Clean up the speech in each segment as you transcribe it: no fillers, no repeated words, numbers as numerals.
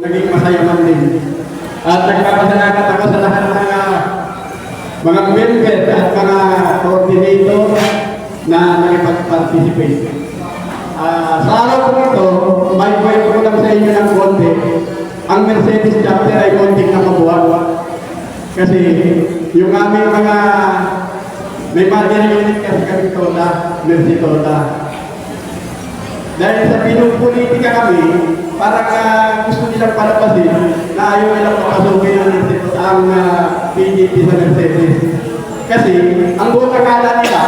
Naging masaya man din. At nagpapasalamat ako sa lahat ng mga member at mga coordinator na nakipag-participate. Sa araw ko ito, may kwento ko lang sa inyo ng konti. Ang Mercedes chapter ay konting na mabuhat. Kasi yung aming mga may mother unit kasi kami Tota, Mercy Tota. Dahil sa pinupolitika kami, parang gusto nilang palapasin na ayaw nilang papasukin ang PDP sa Mercedes. Kasi ang buong akala nila,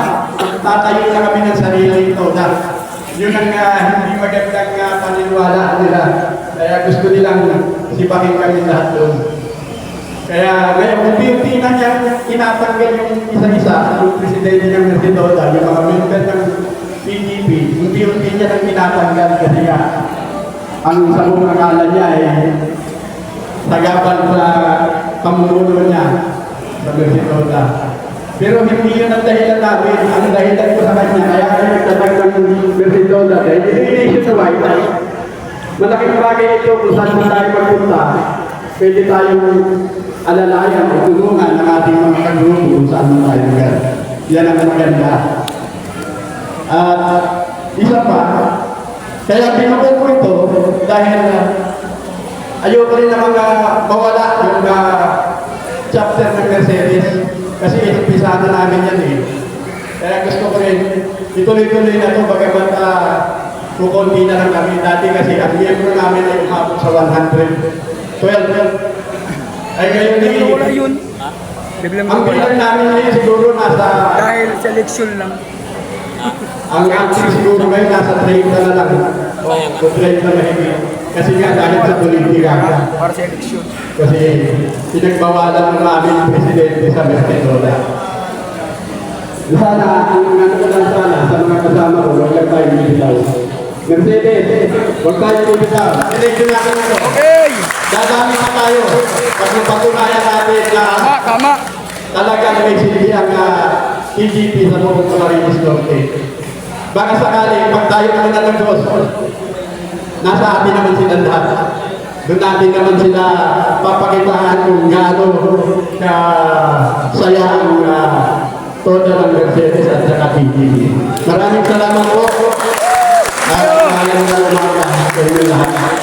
tatayo na kami ng sarili Tota. Yun ang hindi magandang paniniwala nila. Kaya gusto nilang sipakin kami lahat doon. Kaya ngayon, unti-unti na niya tinatanggal yung isa-isa, yung presidente ng Mercy Tota, yung mga member ng PDP, unti-unti niya nang tinatanggal kasi ang sa buong akala niya ay tagapan sa pamumuno niya sa Mercy Tota. Pero hindi yun ang dahilan namin. Ang dahilan ko sa kanya, kaya kami nagtatanggal ng Mercy Tota. Dahil nationwide, malaking bagay ito kung saan na tayo magpunta. Pwede tayong alalayan o tulungan ng ating mga kagrupo kung saan na tayo maganda. Yan ang maganda. At isa pa, kaya binuko ko ito dahil ayoko rin na mawala yung chapter ng Mercedes kasi inumpisa na namin yan eh. Kaya gusto ko rin ituloy-tuloy na ito bagamat kukunti na lang kami dati kasi ang miyembro namin ay umabot sa 112. Ay ngayon yun. Ang bilang namin ngayon siguro nasa dahil sa eleksyon lang. Ang acting siguro ngayon nasa 30 na lang. O 30 na higit. Kasi nga dahil sa politika. Para sa eleksyon. Kasi pinagbawalan ng aming presidente sa Mercy Tota. Sana, ang ano ko lang sana sa mga kasama ko, huwag lang tayo bibitaw. Mercedes, huwag tayo bibitaw. Eleksyon natin ito. Okay! Dadami na tayo. Pag napatunayan natin na Tama. talagang may silbi ang PDP sa buong Camarines Norte. Baka sakali, pag tayo naman ng Diyos, nasa atin naman sila lahat. Doon natin naman sila papakitaan kung gaano saya ang todo ng Mercedes at saka PDP. Maraming salamat po. At maraming salamat sa inyo lahat.